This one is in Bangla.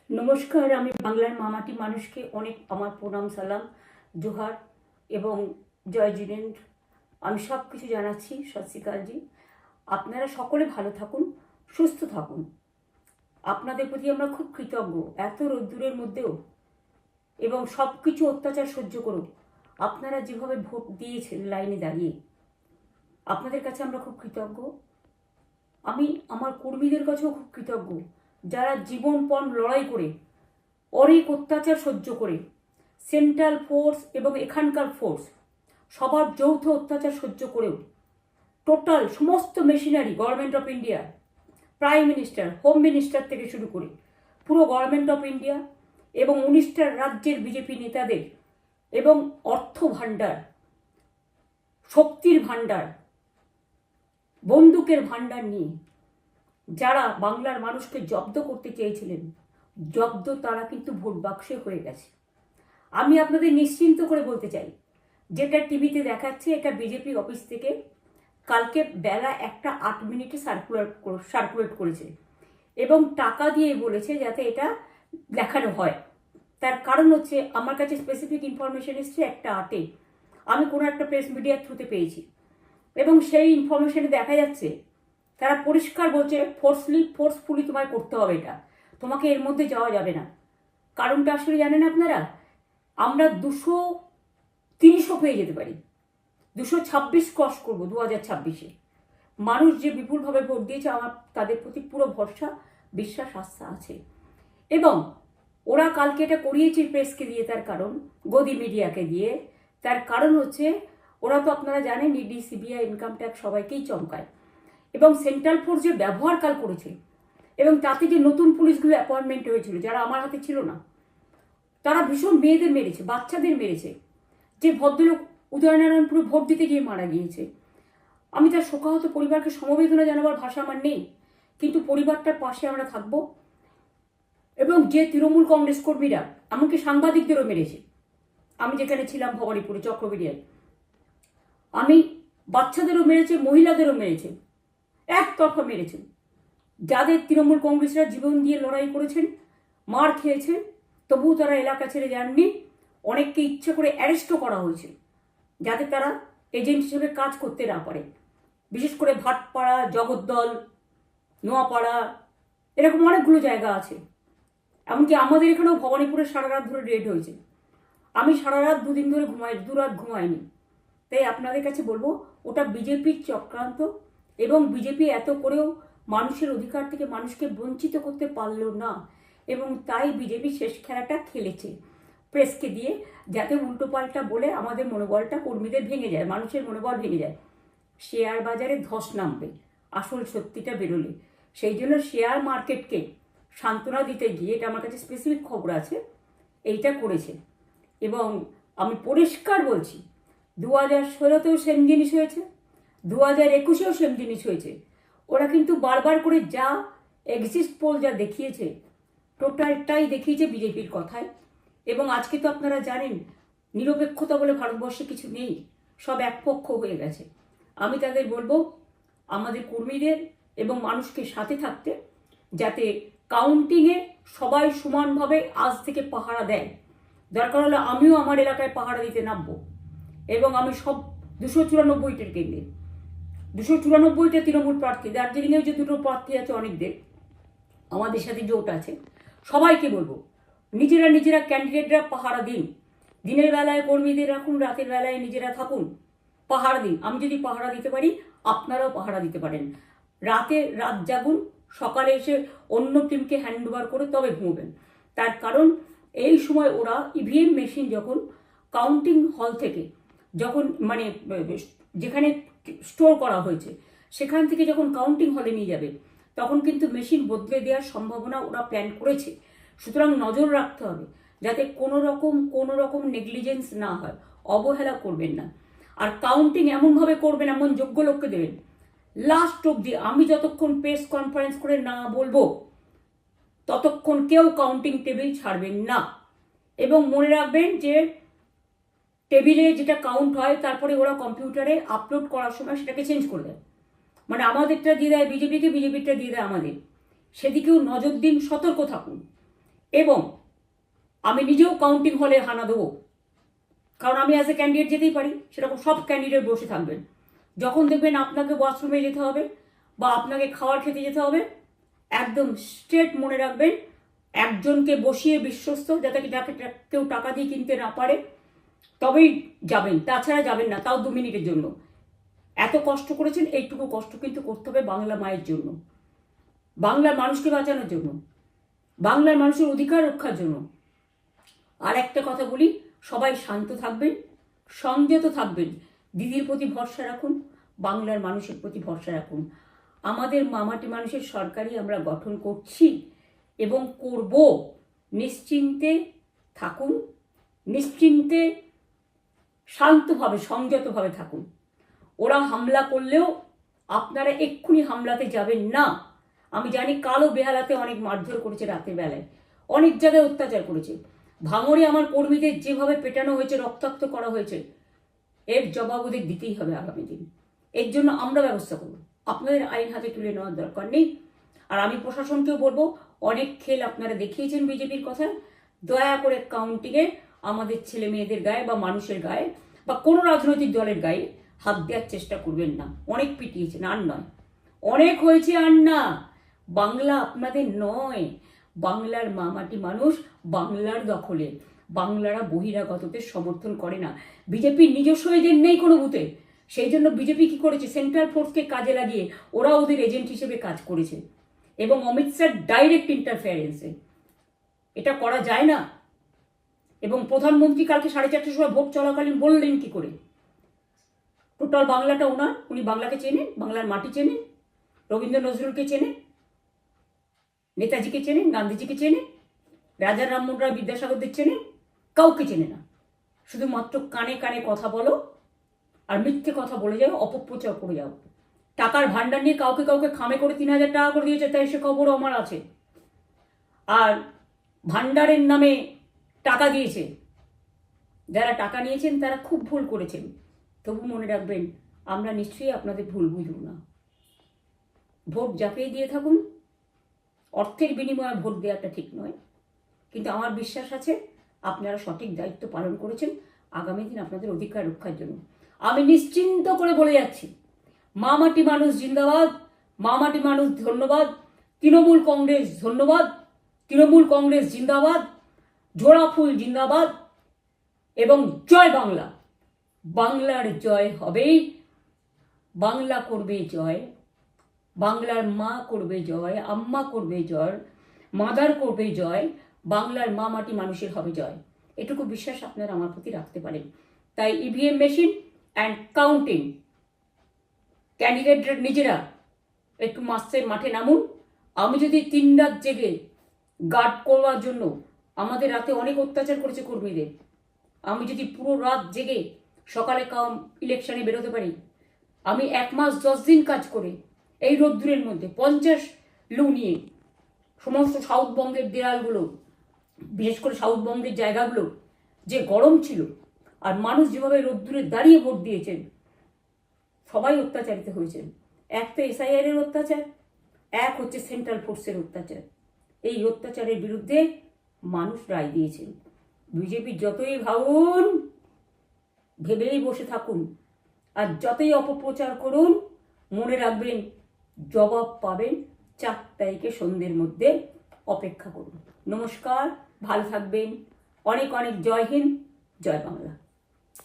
নমস্কার, আমি বাংলার মামাটি মানুষকে অনেক আমার প্রণাম, সালাম, জোহার এবং জয় জিনেন্দ্র। আমি সব কিছু জানাচ্ছি। সত শ্রী আকালজি। আপনারা সকলে ভালো থাকুন, সুস্থ থাকুন। আপনাদের প্রতি আমরা খুব কৃতজ্ঞ। এত রোদ্দুরের মধ্যেও এবং সব কিছু অত্যাচার সহ্য করুন আপনারা যেভাবে ভোট দিয়েছেন লাইনে দাঁড়িয়ে, আপনাদের কাছে আমরা খুব কৃতজ্ঞ। আমি আমার কর্মীদের কাছেও খুব কৃতজ্ঞ, যারা জীবনপণ লড়াই করে অনেক অত্যাচার সহ্য করে সেন্ট্রাল ফোর্স এবং এখানকার ফোর্স সবার যৌথ অত্যাচার সহ্য করেও টোটাল সমস্ত machinery government of India, prime minister, home minister থেকে শুরু করে পুরো গভর্নমেন্ট অফ ইন্ডিয়া এবং 19টা রাজ্যের বিজেপি নেতাদের এবং অর্থ ভাণ্ডার, শক্তির ভাণ্ডার, বন্দুকের ভাণ্ডার নিয়ে যারা বাংলার মানুষকে জব্দ করতে চেয়েছিলেন, জব্দ তারা কিন্তু ভোট বাক্সে হয়ে গেছে। আমি আপনাদের নিশ্চিন্ত করে বলতে চাই, যেটা টিভিতে দেখাচ্ছে এটা বিজেপি অফিস থেকে কালকে বেলা 1:08 সার্কুলেট করেছে এবং টাকা দিয়ে বলেছে যাতে এটা দেখানো হয়। তার কারণ হচ্ছে আমার কাছে স্পেসিফিক ইনফরমেশন এসছে 1:08 আমি কোনো একটা প্রেস মিডিয়ার থ্রুতে পেয়েছি এবং সেই ইনফরমেশনে দেখা যাচ্ছে তারা পরিষ্কার বলছে ফোর্সফুলি তোমায় করতে হবে, এটা তোমাকে এর মধ্যে যাওয়া যাবে না। কারণটা আসলে জানেন আপনারা, আমরা 230ও পেয়ে যেতে পারি, 226 ক্রস করবো 2026-এ। মানুষ যে বিপুলভাবে ভোট দিয়েছে, আমার তাদের প্রতি পুরো ভরসা, বিশ্বাস, আস্থা আছে। এবং ওরা কালকে এটা করিয়েছে প্রেসকে দিয়ে, তার কারণ গদি মিডিয়াকে দিয়ে, তার কারণ হচ্ছে ওরা তো আপনারা জানেন ইডি, সিবিআই, ইনকাম ট্যাক্স সবাইকেই চমকায় এবং সেন্ট্রাল ফোর্স যে ব্যবহার কাল করেছে এবং তাতে যে নতুন পুলিশগুলো অ্যাপয়েন্টমেন্ট হয়েছিল যারা আমার হাতে ছিল না, তারা ভীষণ মেয়েদের মেরেছে, বাচ্চাদের মেরেছে। যে ভদ্রলোক উদয়নারায়ণপুরে ভোট দিতে গিয়ে মারা গিয়েছে, আমি তার শোকাহত পরিবারকে সমবেদনা জানাবার ভাষা আমার নেই, কিন্তু পরিবারটার পাশে আমরা থাকব। এবং যে তৃণমূল কংগ্রেস কর্মীরা এমনকি সাংবাদিকদেরও মেরেছে, আমি যেখানে ছিলাম ভবানীপুরে চক্রবেড়িয়ায়, আমি বাচ্চাদেরও মেরেছে, মহিলাদেরও মেরেছে, একতরফা মেরেছেন। যাদের তৃণমূল কংগ্রেসরা জীবন দিয়ে লড়াই করেছেন, মার খেয়েছেন, তবুও তারা এলাকা ছেড়ে যাননি। অনেককে ইচ্ছে করে অ্যারেস্টও করা হয়েছে যাতে তারা এজেন্ট হিসেবে কাজ করতে না পারে। বিশেষ করে ভাটপাড়া, জগদ্দল, নোয়াপাড়া, এরকম অনেকগুলো জায়গা আছে। এমনকি আমাদের এখানেও ভবানীপুরে সারা রাত ধরে রেড হয়েছে। আমি সারা রাত 2 দিন ধরে দুরাত ঘুমাইনি। তাই আপনাদের কাছে বলবো, ওটা বিজেপির চক্রান্ত এবং বিজেপি এত করেও মানুষের অধিকার থেকে মানুষকে বঞ্চিত করতে পারল না এবং তাই বিজেপি শেষ খেলাটা খেলেছে প্রেসকে দিয়ে, যাতে উল্টোপাল্টা বলে আমাদের মনোবলটা, কর্মীদের ভেঙে যায়, মানুষের মনোবল ভেঙে যায়। শেয়ার বাজারে ধস নামবে আসল সত্যিটা বেরোলে। সেই জন্য শেয়ার মার্কেটকে সান্ত্বনা দিতে গিয়ে, এটা আমার কাছে স্পেসিফিক খবর আছে, এইটা করেছে। এবং আমি পরিষ্কার বলছি, 2016তেও সেম জিনিস হয়েছে, 2021-এও সেম জিনিস হয়েছে। ওরা কিন্তু বারবার করে যা এক্সিট পোল যা দেখিয়েছে, টোটালটাই দেখিয়েছে বিজেপির কথায়। এবং আজকে তো আপনারা জানেন নিরপেক্ষতা বলে ভারতবর্ষে কিছু নেই, সব একপক্ষ হয়ে গেছে। আমি তাদের বলবো আমাদের কর্মীদের এবং মানুষকে সাথে থাকতে, যাতে কাউন্টিংয়ে সবাই সমানভাবে আজ থেকে পাহারা দেয়। দরকার হলে আমিও আমার এলাকায় পাহারা দিতে নামবো এবং আমি সব 294টের কেন্দ্রে, 294টা তৃণমূল প্রার্থী, দার্জিলিংয়েও যে 2টো প্রার্থী আছে অনেকদের, আমাদের সাথে জোট আছে, সবাইকে বলবো নিজেরা ক্যান্ডিডেটরা পাহারা দিন। দিনের বেলায় কর্মীদের রাখুন, রাতের বেলায় নিজেরা থাকুন, পাহারা দিন। আমি যদি পাহারা দিতে পারি, আপনারাও পাহারা দিতে পারেন। রাত জাগুন, সকালে এসে অন্য টিমকে হ্যান্ড ওভার করে তবে ঘুমোবেন। তার কারণ এই সময় ওরা ইভিএম মেশিন যখন কাউন্টিং হল থেকে, যখন মানে যেখানে স্টোর করা হয়েছে সেখান থেকে যখন কাউন্টিং হলে নিয়ে যাবে, তখন কিন্তু মেশিন বদলে দেওয়ার সম্ভাবনা ওরা প্ল্যান করেছে। সুতরাং নজর রাখতে হবে যাতে কোনো রকম নেগলিজেন্স না হয়, অবহেলা করবেন না। আর কাউন্টিং এমনভাবে করবেন, এমন যোগ্য লোককে দেবেন লাস্ট অবধি। আমি যতক্ষণ প্রেস কনফারেন্স করে না বলবো ততক্ষণ কেউ কাউন্টিং টেবিল ছাড়বেন না। এবং মনে রাখবেন যে টেবিলে যেটা কাউন্ট হয় তারপরে ওরা কম্পিউটারে আপলোড করার সময় সেটাকে চেঞ্জ করে দেয়, মানে আমাদেরটা দিয়ে দেয় বিজেপিকে, বিজেপিটা দিয়ে দেয় আমাদের। সেদিকেও নজর দিন, সতর্ক থাকুন। এবং আমি নিজেও কাউন্টিং হলে হানা দেবো, কারণ আমি অ্যাজ এ ক্যান্ডিডেট যেতেই পারি, সেরকম সব ক্যান্ডিডেট বসে থাকবেন। যখন দেখবেন আপনাকে ওয়াশরুমে যেতে হবে বা আপনাকে খাবার খেতে যেতে হবে, একদম স্ট্রেট মনে রাখবেন, একজনকে বসিয়ে বিশ্বস্ত, যাতে যাকে কেউ টাকা দিয়ে কিনতে না পারে, তবেই যাবেন, তাছাড়া যাবেন না, তাও 2 মিনিটের জন্য। এত কষ্ট করেছেন, এইটুকু কষ্ট কিন্তু করতে হবে বাংলা মায়ের জন্য, বাংলার মানুষকে বাঁচানোর জন্য, বাংলার মানুষের অধিকার রক্ষার জন্য। আর একটা কথা বলি, সবাই শান্ত থাকবেন, সংযত থাকবেন, দিদির প্রতি ভরসা রাখুন, বাংলার মানুষের প্রতি ভরসা রাখুন। আমাদের মামাটি মানুষের সরকারই আমরা গঠন করছি এবং করব। নিশ্চিন্তে থাকুন, নিশ্চিন্তে শান্তভাবে সংযতভাবে থাকুন। ওরা হামলা করলেও আপনারা এক্ষুনি হামলাতে যাবেন না। আমি জানি কালো বেহালাতে অনেক মারধর করেছে, রাতের বেলায় অনেক জায়গায় অত্যাচার করেছে। ভাঙড়ে আমার কর্মীদের যেভাবে পেটানো হয়েছে, রক্তাক্ত করা হয়েছে, এর জবাব ওদের দিতেই হবে আগামী দিন। এর জন্য আমরা ব্যবস্থা করব, আপনাদের আইন হাতে তুলে নেওয়ার দরকার নেই। আর আমি প্রশাসনকেও বলবো, অনেক খেল আপনারা দেখিয়েছেন বিজেপির কথায়, দয়া করে কাউন্টিংয়ে আমাদের ছেলে মেয়েদের গায়ে বা মানুষের গায়ে বা কোনো রাজনৈতিক দলের গায়ে হাত দেওয়ার চেষ্টা করবেন না। অনেক পিটিয়েছেন, আর নয়, অনেক হয়েছে, আর না। বাংলা আপনাদের নয়, বাংলার মামাটি মানুষ বাংলার দখলে। বাংলারা বহিরাগতদের সমর্থন করে না, বিজেপির নিজস্ব এজেন্ট নেই কোনো বুথে। সেই জন্য বিজেপি কি করেছে, সেন্ট্রাল ফোর্সকে কাজে লাগিয়ে ওরা ওদের এজেন্ট হিসেবে কাজ করেছে, এবং অমিত শাহ ডাইরেক্ট ইন্টারফেয়ারেন্সে। এটা করা যায় না। এবং প্রধানমন্ত্রী কালকে 4:30টার সময় ভোট চলাকালীন বললেন কি করে, টোটাল বাংলাটা ওনার, উনি বাংলাকে চেনেন, বাংলার মাটি চেনেন, রবীন্দ্র নজরুলকে চেনেন, নেতাজিকে চেনেন, গান্ধীজিকে চেনেন, রাজা রামমোহন রায়, বিদ্যাসাগরদের চেনেন, কাউকে চেনে না। শুধুমাত্র কানে কানে কথা বলো আর মিথ্যে কথা বলে যাও, অপপ্রচার করে যাও। টাকার ভান্ডার নিয়ে কাউকে কাউকে খামে করে 3,000 টাকা করে দিয়েছে, তাই সে খবরও আমার আছে। আর ভান্ডারের নামে টাকা দিয়েছে, যারা টাকা নিয়েছেন তারা খুব ভুল করেছেন। তবু মনে রাখবেন, আমরা নিশ্চয়ই আপনাদের ভুল বুঝব না। ভোট যাকেই দিয়ে থাকুন, অর্থের বিনিময়ে ভোট দেওয়াটা ঠিক নয়, কিন্তু আমার বিশ্বাস আছে আপনারা সঠিক দায়িত্ব পালন করেছেন আগামী দিন আপনাদের অধিকার রক্ষার জন্য। আমি নিশ্চিন্ত করে বলে যাচ্ছি, মামাটি মানুষ জিন্দাবাদ, মামাটি মানুষ ধন্যবাদ, তৃণমূল কংগ্রেস ধন্যবাদ, তৃণমূল কংগ্রেস জিন্দাবাদ, ঝোড়া ফুল জিন্দাবাদ, এবং জয় বাংলা। বাংলার জয় হবেই, বাংলা করবে জয়, বাংলার মা করবে জয়, আম্মা করবে জয়, মাদার করবে জয়, বাংলার মা মাটি মানুষের হবে জয়। এটুকু বিশ্বাস আপনারা আমার প্রতি রাখতে পারেন। তাই ইভিএম মেশিন অ্যান্ড কাউন্টিং, ক্যান্ডিডেটরা নিজেরা একটু মাঠে নামুন। আমি যদি 3 রাত জেগে গার্ড করবার জন্য, আমাদের রাতে অনেক অত্যাচার করেছে কর্মীদের, আমি যদি পুরো রাত জেগে সকালে ইলেকশনে বেরোতে পারি, আমি 1 মাস 10 দিন কাজ করে এই রোদ্দুরের মধ্যে 50 লু নিয়ে সমস্ত সাউথবঙ্গের দেয়ালগুলো, বিশেষ করে সাউথবঙ্গের জায়গাগুলো যে গরম ছিল, আর মানুষ যেভাবে রোদ্দুরে দাঁড়িয়ে ভোট দিয়েছেন, সবাই অত্যাচারিত হয়েছেন। এক তো SIR এর অত্যাচার, এক হচ্ছে সেন্ট্রাল ফোর্সের অত্যাচার। এই অত্যাচারের বিরুদ্ধে মানুষ রায় দিয়েছেন। বিজেপি যতই ভাবুন, ভেবেই বসে থাকুন, আর যতই অপপ্রচার করুন, মনে রাখবেন জবাব পাবেন 4 তারিখে সন্ধ্যের মধ্যে। অপেক্ষা করুন। নমস্কার, ভালো থাকবেন। অনেক অনেক জয় হিন্দ, জয় বাংলা।